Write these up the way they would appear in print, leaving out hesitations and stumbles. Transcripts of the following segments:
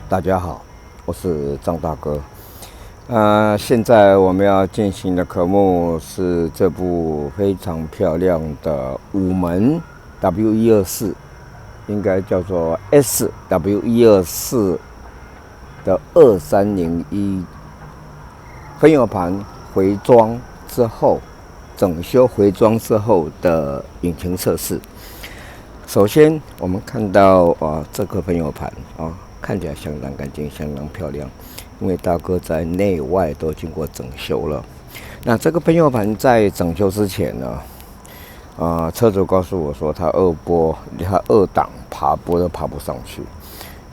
大家好，我是张大哥。现在我们要进行的科目是这部非常漂亮的五门 W124，应该叫做 SW124 的2301分油盘回装之后，整修回装之后的引擎测试。首先，我们看到这颗分油盘看起来相当干净，相当漂亮，因为大哥在内外都经过整修了。那这个分油盘在整修之前呢，车主告诉我说，他二档爬坡都爬不上去。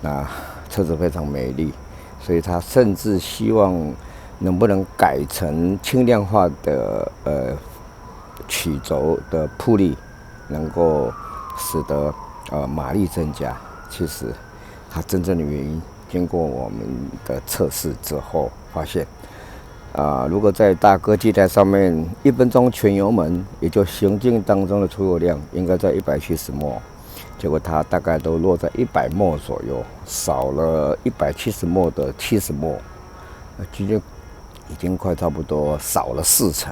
那车子非常美丽，所以他甚至希望能不能改成轻量化的曲轴的铺力，能够使得马力增加。其实它真正的原因，经过我们的测试之后发现，如果在大哥机台上面1分钟全油门，也就行进当中的出油量应该在170ml，结果它大概都落在100ml左右，少了170ml的70ml，已经快差不多少了40%。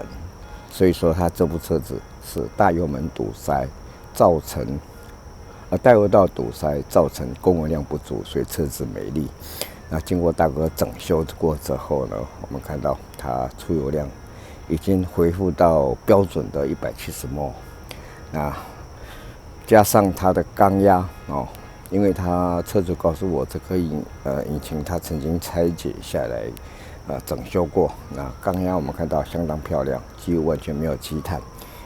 所以说，它这部车子是大油门堵塞，造成带油道堵塞，造成供油量不足，所以车子没力。那经过大哥整修过之后呢，我们看到它出油量已经恢复到标准的170ml。那加上它的缸压因为它车主告诉我，这颗引擎它曾经拆解下来。整修过，那缸压我们看到相当漂亮，几乎完全没有积碳，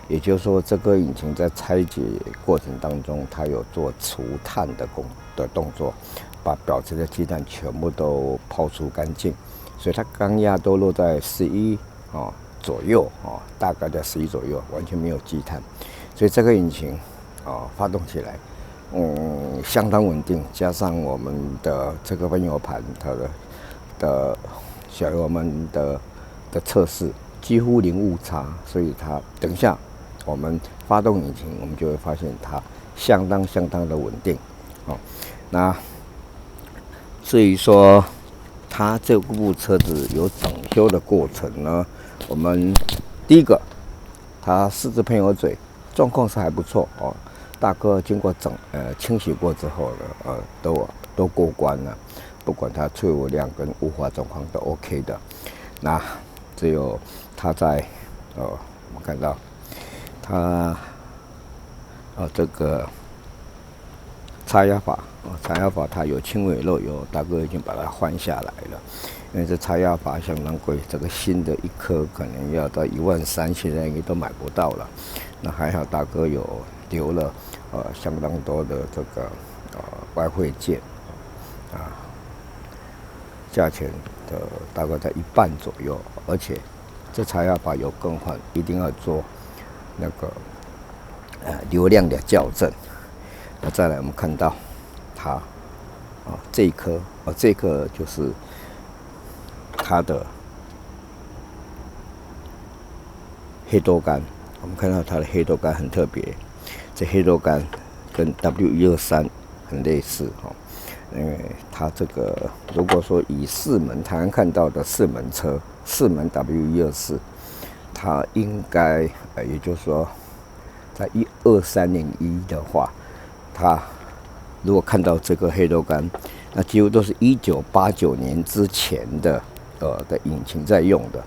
也就是说，这个引擎在拆解过程当中，它有做除碳的动作，把表层的积碳全部都抛除干净，所以它缸压都落在11左右大概在11左右，完全没有积碳，所以这个引擎发动起来，相当稳定，加上我们的这个分油盘它的小油门的测试几乎零误差，所以它等一下我们发动引擎，我们就会发现它相当的稳定。那至于说它这部车子有整修的过程呢，我们第一个，它4支喷油嘴状况是还不错大哥经过清洗过之后呢，都过关了。不管它出油量跟雾化状况都 OK 的，那只有它在我们看到它这个擦压法它有轻微漏油，大哥已经把它换下来了，因为这擦压法相当贵，这个新的一颗可能要到13000，现在应该都买不到了。那还好大哥有留了相当多的这个外汇件价钱的大概在1半左右，而且这擦压法有更换，一定要做那个流量的校正。那再来我们看到它这一颗就是它的黑豆干，我们看到它的黑豆干很特别，这黑豆干跟 W123很类似因为它这个如果说以4门台湾看到的4门车，4门 W124，它应该也就是说，在12301的话，它如果看到这个黑豆干，那几乎都是1989年之前的引擎在用的。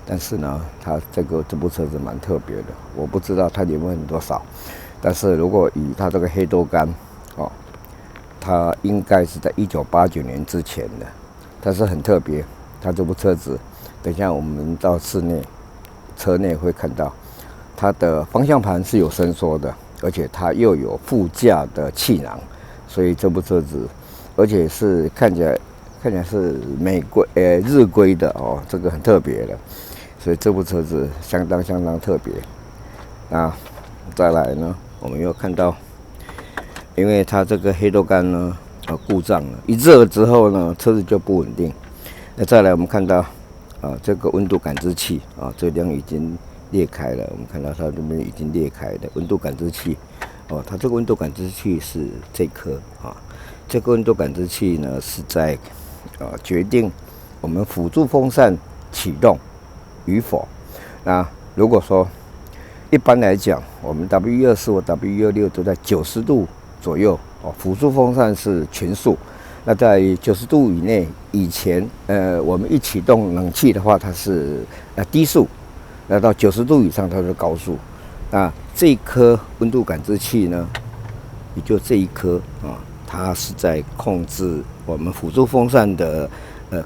但是呢，它这部车子蛮特别的，我不知道它油门多少，但是如果以它这个黑豆干它应该是在1989年之前的，但是很特别。它这部车子，等一下我们到车内会看到，它的方向盘是有伸缩的，而且它又有副驾的气囊，所以这部车子，而且是看起来是日规的这个很特别的，所以这部车子相当特别。那再来呢，我们又看到。因为它这个黑豆干呢，故障了，一热之后呢，车子就不稳定。那再来我们看到，这个温度感知器这梁已经裂开了，我们看到它这边已经裂开的温度感知器，它这个温度感知器是这颗这个温度感知器呢是在决定我们辅助风扇启动与否。那如果说一般来讲，我们 W124或 W126都在90度左右辅助风扇是全速。那在90度以内以前，我们一启动冷气的话，它是低速；那到90度以上，它是高速。那这一颗温度感知器呢，也就这一颗啊，它是在控制我们辅助风扇的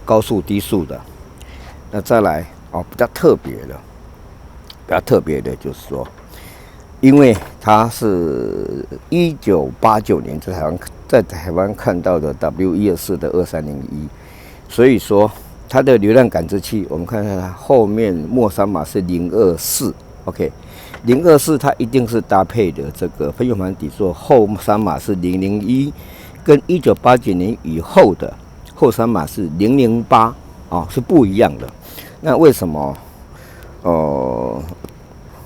高速、低速的。那再来比较特别的就是说，因为它是1989年在台湾看到的 W124的2301，所以说它的流量感知器，我们看看它后面末三码是024 ，OK， 024它一定是搭配的这个分油盘底座，后三码是001，跟1989年以后的后三码是008是不一样的。那为什么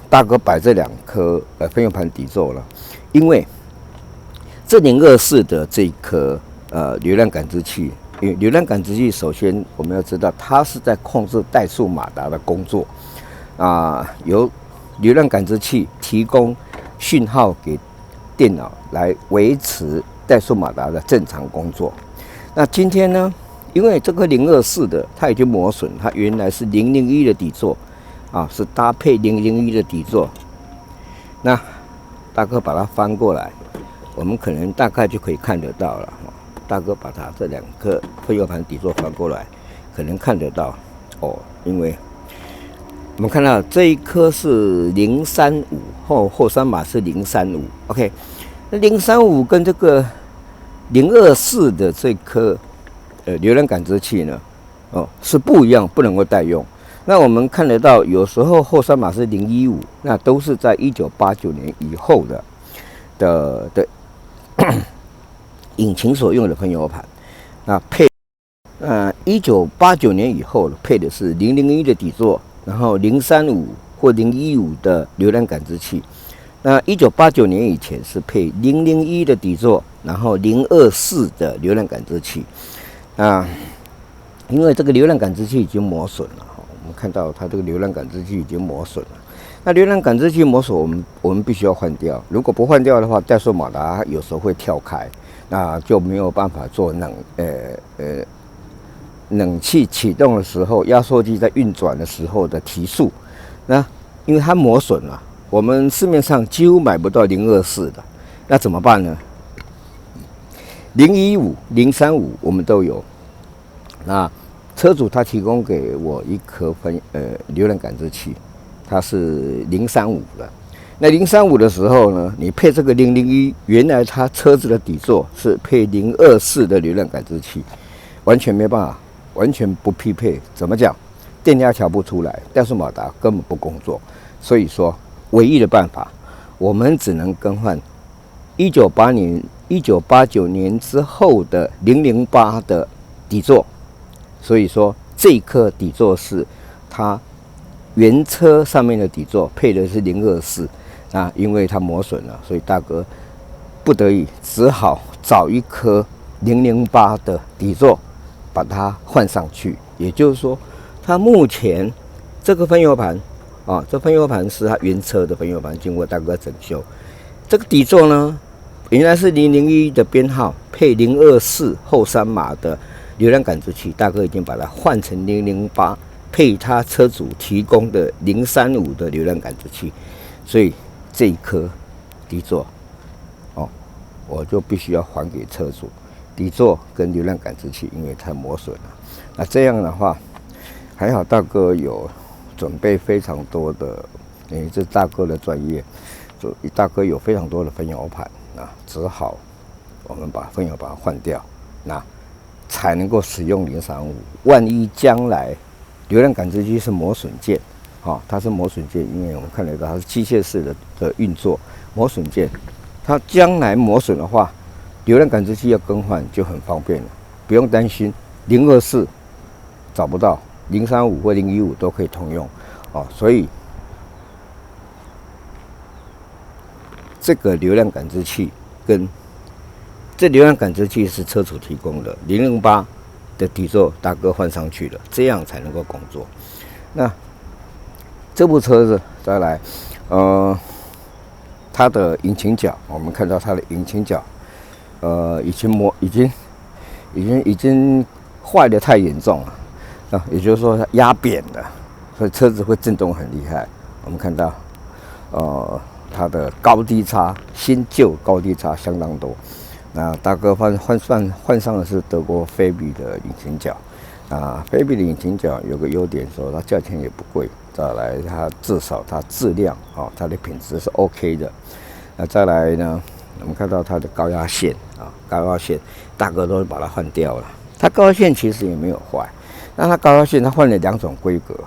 大哥摆这2颗分油盘底座了？因为这024的这一颗流量感知器，因为流量感知器首先我们要知道，它是在控制怠速马达的工作由流量感知器提供讯号给电脑来维持怠速马达的正常工作。那今天呢，因为这个024的它已经磨损，它原来是001的底座是搭配001的底座。那大哥把它翻过来，我们可能大概就可以看得到了。大哥把它这2颗分油盘底座翻过来，可能看得到因为我们看到这一颗是035，后三码是035 ，OK， 那035跟这个024的这颗流量感知器呢，是不一样，不能够代用。那我们看得到，有时候后三码是015，那都是在1989年以后的引擎所用的分油盘。那配1989年以后配的是001的底座，然后035或015的流量感知器。那1989年以前是配001的底座，然后024的流量感知器。因为这个流量感知器已经磨损了，我们看到它这个流量感知器已经磨损了。那流量感知器磨损，我们必须要换掉。如果不换掉的话，怠速马达有时候会跳开，那就没有办法做冷气启动的时候，压缩机在运转的时候的提速。那因为它磨损了，我们市面上几乎买不到024的，那怎么办呢？015、035我们都有。那车主他提供给我一颗流量感知器，它是035的。那035的时候呢，你配这个001，原来它车子的底座是配024的流量感知器，完全没办法，完全不匹配。怎么讲？电压调不出来，怠速马达根本不工作。所以说，唯一的办法，我们只能更换1989年之后的008的底座。所以说，这一颗底座是它原车上面的底座，配的是024。因为它磨损了，所以大哥不得已只好找一颗008的底座，把它换上去。也就是说，它目前这个分油盘这分油盘是它原车的分油盘，经过大哥整修。这个底座呢，原来是001的编号，配024后三码的流量感知器，大哥已经把它换成008，配他车主提供的035的流量感知器，所以这一颗底座，我就必须要还给车主底座跟流量感知器，因为太磨损了。那这样的话，还好大哥有准备非常多的，这大哥的专业，大哥有非常多的分油盘，只好我们把分油盘换掉，才能够使用035。万一将来流量感知器是磨损件，它是磨损件，因为我们看得到它是机械式的运作，磨损件，它将来磨损的话，流量感知器要更换就很方便了，不用担心024找不到，035或015都可以通用，所以这个流量感知器跟这流量感知器是车主提供的，008的底座大哥换上去了，这样才能够工作。那这部车子再来，它的引擎角，我们看到它的引擎角，已经坏的太严重了啊，也就是说它压扁了，所以车子会震动很厉害。我们看到，它的高低差，新旧高低差相当多。那大哥换上的是德国菲比的引擎角。啊，菲比的引擎角有个优点，说它价钱也不贵，再来它至少它质量它的品质是 OK 的。那再来呢，我们看到它的高压线高压线大哥都把它换掉了。它高压线其实也没有坏，那它高压线它换了2种规格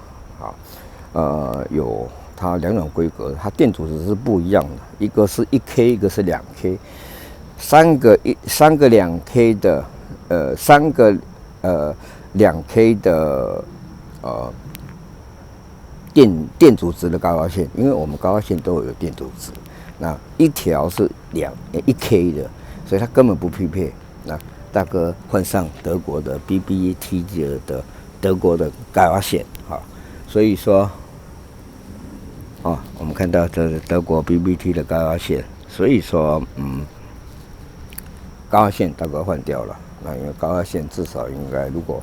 有它2种规格，它电阻值是不一样的，一个是1K， 一个是2K， 三个 2K 的2K 的电阻值的高压线，因为我们高压线都有电阻值，那一条是1K 的，所以它根本不匹配。那大哥换上德国的 BBT 的德国的高压线所以说我们看到这是德国 BBT 的高压线，所以说高压线大哥换掉了。那因为高压线至少应该，如果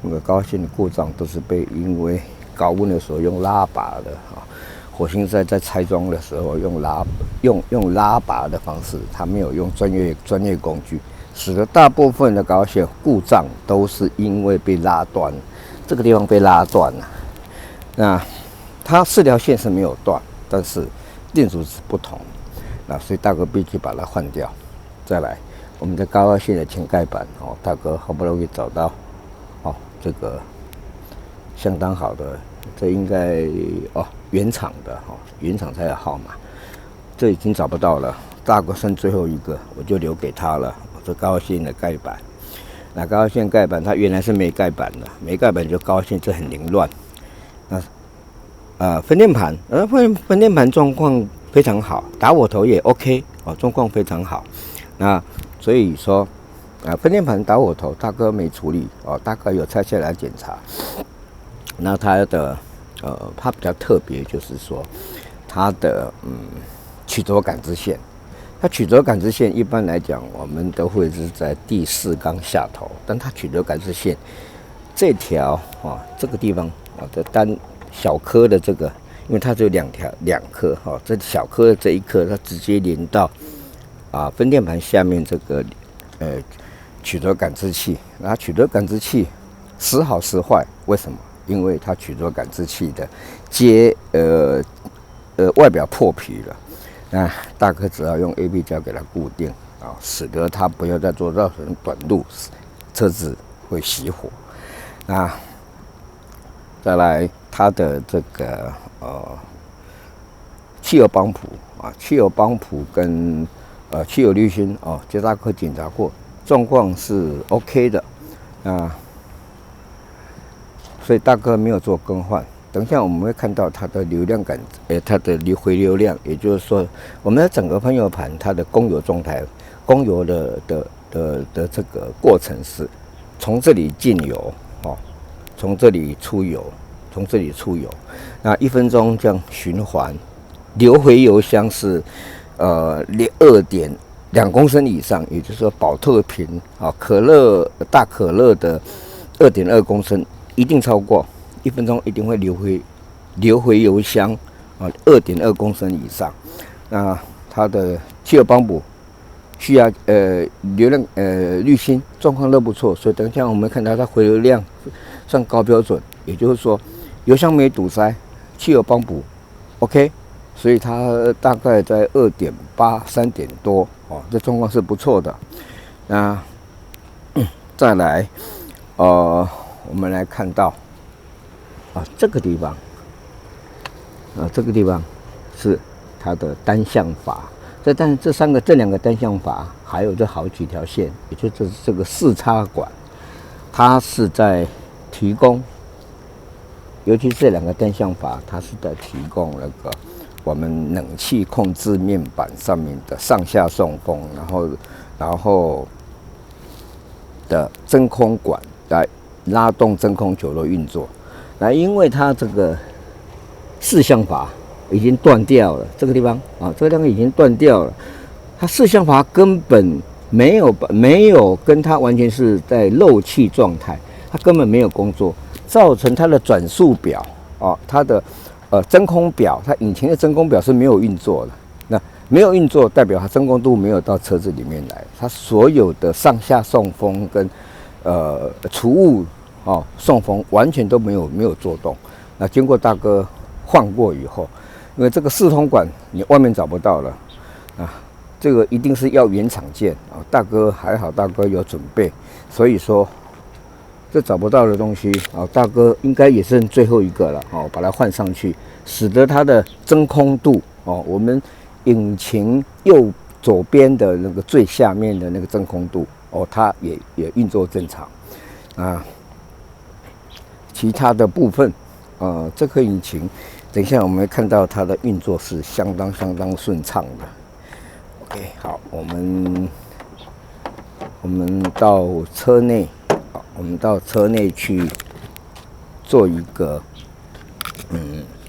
那个高压线的故障都是因为高温的时候用拉拔的火星在拆装的时候用拉拔的方式，它没有用专业工具，使得大部分的高压线故障都是因为被拉断，这个地方被拉断了。那它4条线是没有断，但是电阻值不同，那所以大哥必须把它换掉。再来，我们的高压线的前盖板大哥好不容易找到这个相当好的，这应该原厂的原厂才有号码，这已经找不到了。大哥剩最后一个，我就留给他了。这高压线的盖板，那高压线盖板它原来是没盖板的，没盖板就高压线这很凌乱。那分电盘，分电盘状况非常好，打火头也 OK 状况非常好。那所以说分电盘打火头大哥没处理大哥有拆下来检查。那它的它比较特别，就是说它的曲轴感知线，它曲轴感知线一般来讲我们都会是在第4缸下头，但它曲轴感知线这条这个地方的单小颗的这个，因为它只有2颗这小颗的这一颗它直接连到分电盘下面这个曲轴感知器。那曲轴感知器时好时坏，为什么？因为它曲轴感知器的外表破皮了，那大哥只要用 AB 胶给它固定使得它不要再做造成短路，车子会熄火。那再来它的这个汽油帮浦汽油帮浦跟汽油滤芯这大哥检查过，状况是 OK 的所以大哥没有做更换。等一下我们会看到它的流量感，它的回流量，也就是说我们的整个喷油盘它的供油状态，供油的这个过程是从这里进油从这里出油，从这里出油，那1分钟这样循环，流回油箱是2.2公升以上，也就是说保特瓶大可乐的2.2公升一定超过，1分钟一定会流回油箱2.2公升以上。那它的汽油帮浦需要流量滤芯状况都不错，所以等一下我们看到它回流量算高标准，也就是说油箱没堵塞，汽油帮浦 OK， 所以它大概在2.8、3点多这状况是不错的。那再来我们来看到这个地方这个地方是它的单向阀。这2个单向阀，还有这好几条线，也就是这个4插管，它是在提供，尤其这2个单向阀，它是在提供那个我们冷气控制面板上面的上下送风，然后的真空管来拉动真空球的运作。那因为它这个4向阀已经断掉了，这个地方这个地方已经断掉了，它4向阀根本没有跟它完全是在漏气状态，它根本没有工作，造成它的转速表它的真空表，它引擎的真空表是没有运作的。那没有运作，代表它真空度没有到车子里面来，它所有的上下送风跟除雾送风完全都没有做动。那经过大哥换过以后，因为这个四通管你外面找不到了这个一定是要原厂件大哥还好，大哥有准备，所以说这找不到的东西大哥应该也是最后一个了把它换上去，使得它的真空度我们引擎左边的那个最下面的那个真空度它也运作正常其他的部分这颗引擎等一下我们会看到它的运作是相当顺畅的。OK， 好，我们到车内，去做一个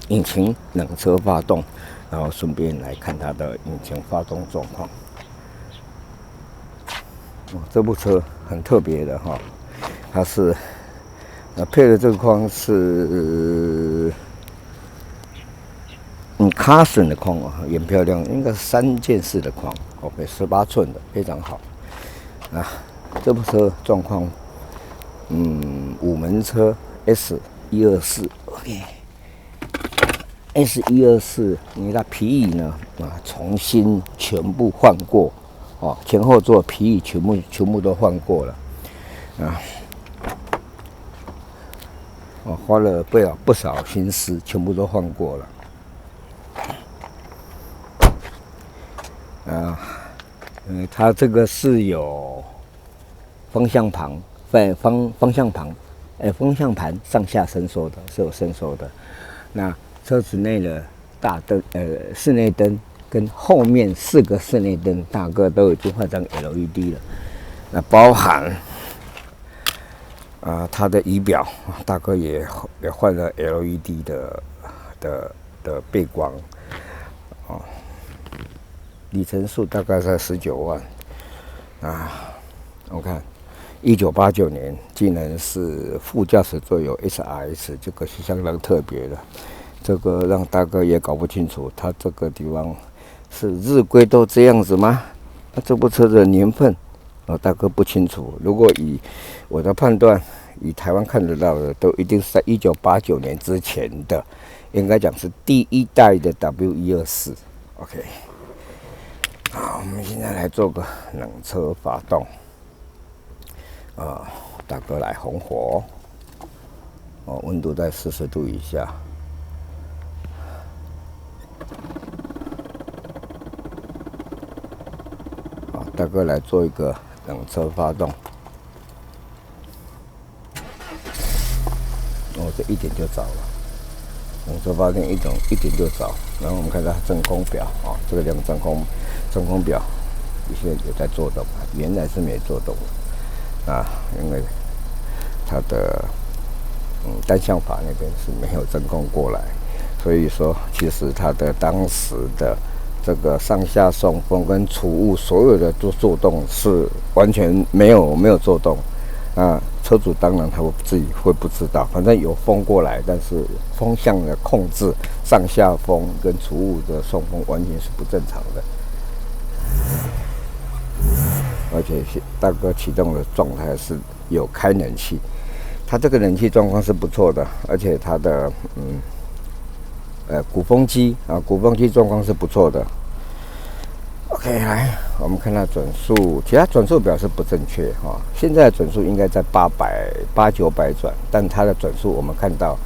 引擎冷车发动，然后顺便来看它的引擎发动状况。这部车很特别的它是配的这个框是Carson 的框也很漂亮，应该是3件式的框，OK， 18寸的，非常好这部车状况5门车 S124 OK S124， 你的皮椅呢重新全部换过前后座皮椅全部都换过了花了不少心思，全部都换过了它这个是有方向盘上下伸缩的，是有伸缩的。那车子内的大灯室内灯跟后面4个室内灯大哥都已经换成 LED 了。那包含它的仪表大哥也换了 LED 的背光里程数大概在19万我看1989年竟然是副驾驶座有 SRS， 这个是相当特别的，这个让大哥也搞不清楚，他这个地方是日规都这样子吗？这部车的年份大哥不清楚。如果以我的判断，以台湾看得到的，都一定是在1989年之前的，应该讲是第1代的 W124。OK， 好，我们现在来做个冷车发动。大哥来红火温度在40度以下。大哥来做一个冷车发动。这1点就着了，冷车发电1点就着。然后我们看到真空表这个两个真空表，现在有在做动，原来是没做动因为它的单向阀那边是没有真空过来，所以说其实它的当时的这个上下送风跟除雾所有的做动是完全没有做动车主当然他自己会不知道，反正有风过来，但是风向的控制、上下风跟除雾的送风完全是不正常的。而且大哥启动的状态是有开冷气，它这个冷气状况是不错的，而且它的鼓风机状况是不错的。OK， 来，我们看它转速，其他转速表是不正确现在的转速应该在800-900转，但它的转速我们看到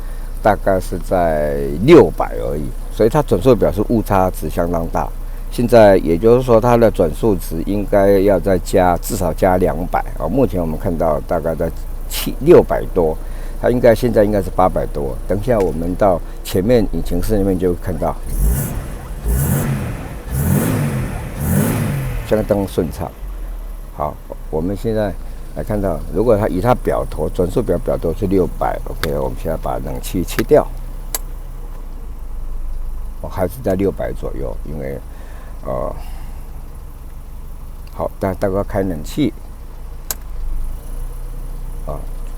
大概是在600而已，所以它转速表是误差值相当大。现在也就是说，它的转速值应该要再至少加200目前我们看到大概在600多，它现在应该是800多。等一下我们到前面引擎室那边就看到。相当顺畅。好，我们现在来看到，如果以它表头转速表头是600 ，OK， 我们现在把冷气切掉，还是在600左右，因为好，大概开冷气，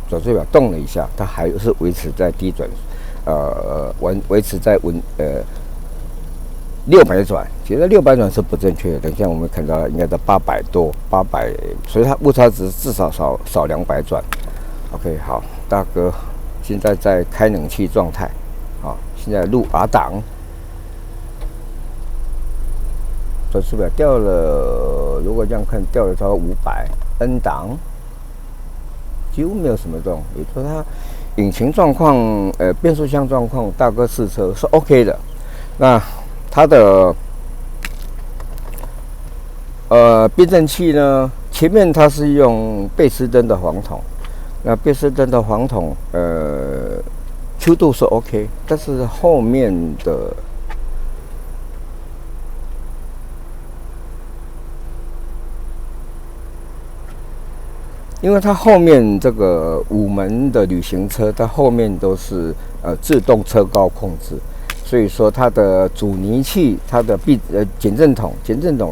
转速表动了一下，它还是维持在低转，维持在600转，其实600转是不正确的。等一下我们看到应该在800多，800，所以它误差值至少少200转。OK， 好，大哥现在在开冷气状态，好，现在入 R 档，转速表掉了，如果这样看掉了超过500，N 档几乎没有什么动，也就是它引擎状况，变速箱状况，大哥试车是 OK 的。那它的避震器呢，前面它是用贝斯登的黄铜，那贝斯登的黄铜Q 度是 OK， 但是后面的因为它后面这个5门的旅行车，它后面都是自动车高控制。所以说它的阻尼器，它的减震筒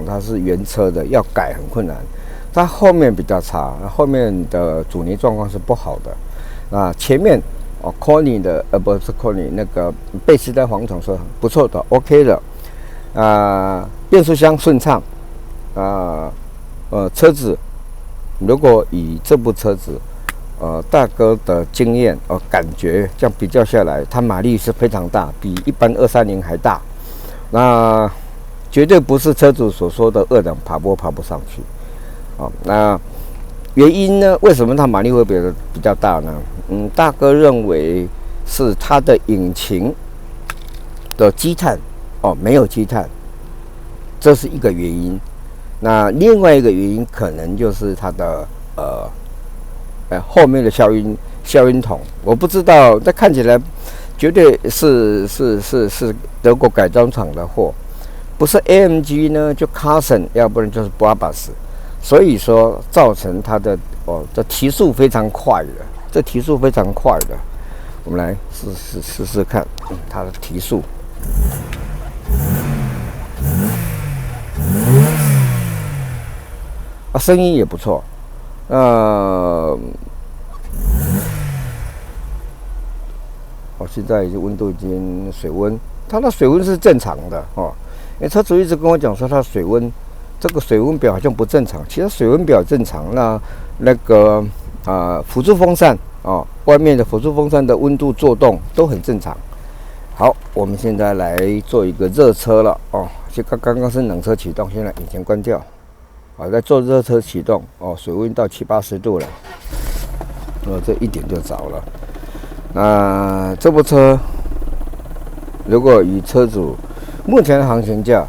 它是原车的，要改很困难。它后面比较差，后面的阻尼状况是不好的。那前面Koni 的不是 Koni 那个贝斯登黄铜是不错的 ，OK 的。变速箱顺畅。车子如果以这部车子。大哥的经验，感觉这样比较下来，它马力是非常大，比一般230还大。那绝对不是车主所说的2档爬坡爬不上去。那原因呢？为什么它马力会比较大呢？大哥认为是它的引擎的积碳没有积碳，这是一个原因。那另外一个原因可能就是它的后面的消音筒，我不知道，但看起来绝对是德国改装厂的货，不是 AMG 呢，就 Carson， 要不然就是 Brabus， 所以说造成它的这提速非常快的，我们来试试看它的提速。声音也不错。现在温度已经水温，它的水温是正常的因为车主一直跟我讲说它水温，这个水温表好像不正常，其实水温表正常。那个辅助风扇外面的辅助风扇的温度作动都很正常。好，我们现在来做一个热车了刚刚是冷车启动，现在引擎关掉。在做热车启动水温到70-80度了，这一点就着了。那这部车如果以车主目前的行情价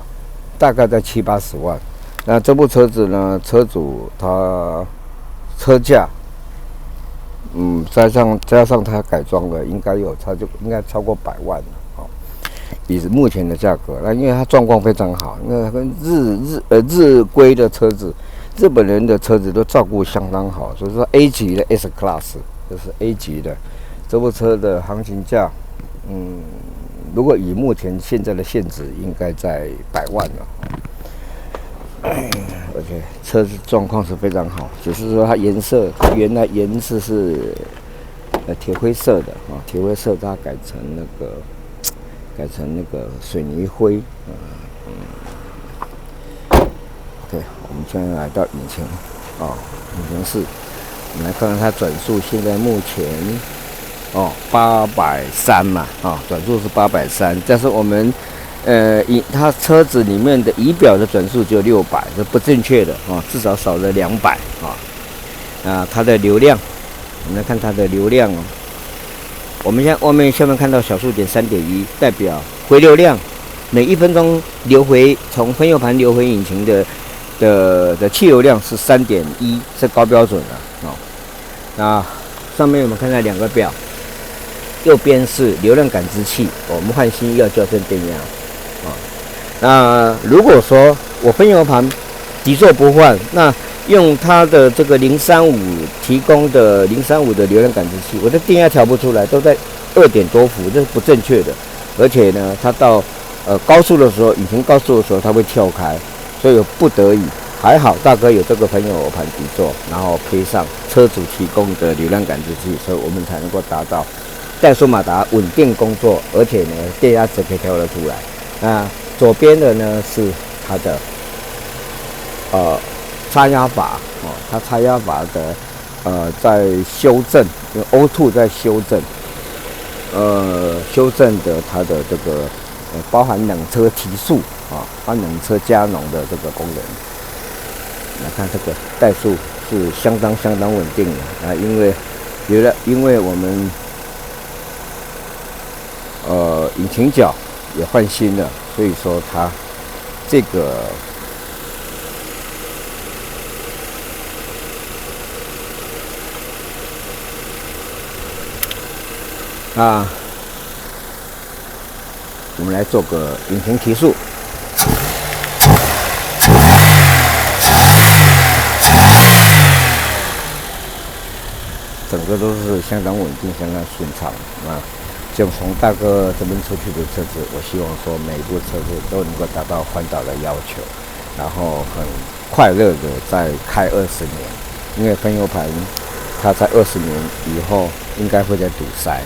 大概在70-80万，那这部车子呢，车主他车价加上他改装的，应该超过100万了以目前的价格，那因为它状况非常好，那跟日规的车子，日本人的车子都照顾相当好，所以说 A 级的 S Class 就是 A 级的这部车的行情价，如果以目前现在的现值，应该在100万了。而且车子状况是非常好，只是说它颜色原来颜色是铁灰色的铁灰色它改成那个水泥灰OK， 我们现在来到引擎引擎室，我们来看看它转速，现在目前830嘛转速是830，但是我们它车子里面的仪表的转速只有600，是不正确的至少少了200它的流量，我们来看它的流量我们下面看到小数点3.1，代表回流量，每1分钟流回从分油盘流回引擎的汽油量是3.1，是高标准的那上面我们看到2个表，右边是流量感知器，我们换新要校正电压那如果说我分油盘底座不换，那用它的这个035提供的035的流量感知器，我的电压调不出来，都在2点多伏，这是不正确的。而且呢，它到高速的时候，引擎高速的时候，它会跳开，所以不得已还好大哥有这个朋友罗盘底座，然后配上车主提供的流量感知器，所以我们才能够达到怠速马达稳定工作，而且呢电压值可以调得出来。那左边的呢是它的差压阀哦，它差压阀的在修正，因为 O2 在修正，修正的它的这个包含冷车提速啊，把冷车加浓的这个功能。来看这个怠速是相当稳定的啊，因为我们引擎角也换新了，所以说它这个我们来做个引擎提速。整个都是相当稳定、相当顺畅啊！就从大哥这边出去的车子，我希望说每一部车子都能够达到环岛的要求，然后很快乐的再开20年。因为分油盘它在20年以后应该会在堵塞，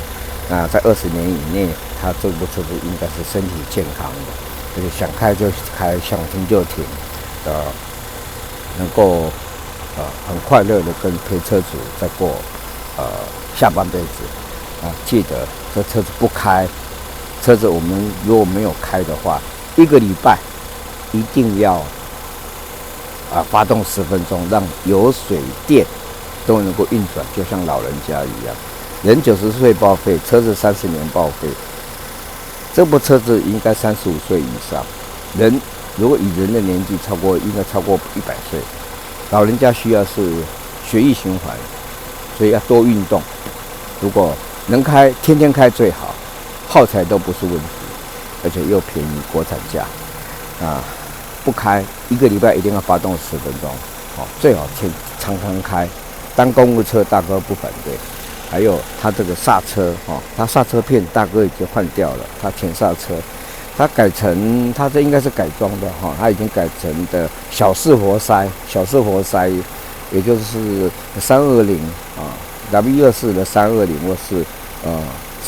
那在20年以内，它这部车子应该是身体健康的，而且想开就开，想停就停，能够很快乐的跟陪车主再过下半辈子啊！记得这车子不开，车子我们如果没有开的话，1个礼拜一定要发动10分钟，让油水电都能够运转，就像老人家一样。人90岁报废，车子30年报废。这部车子应该35岁以上，人如果以人的年纪应该超过100岁。老人家需要是血液循环，所以要多运动。如果能开，天天开最好，耗材都不是问题，而且又便宜，国产价啊！不开1个礼拜一定要发动10分钟，最好常常开。当公务车大哥不反对。还有它这个刹车它刹车片大哥已经换掉了，它前刹车，它改成它这应该是改装的它已经改成的小式活塞，也就是320W24的320或是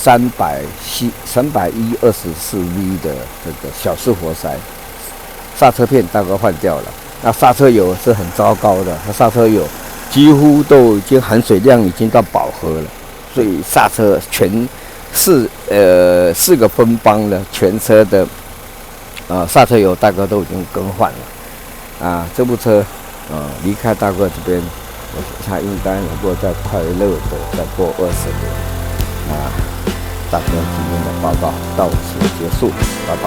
31024V 的这个小式活塞，刹车片大哥换掉了。那刹车油是很糟糕的，它刹车油几乎都已经含水量已经到饱和了，所以刹车4个分帮的全车的刹车油大哥都已经更换了这部车离开大哥这边，他应该能够再快乐的再过20年大哥今天的报告到此结束，拜拜。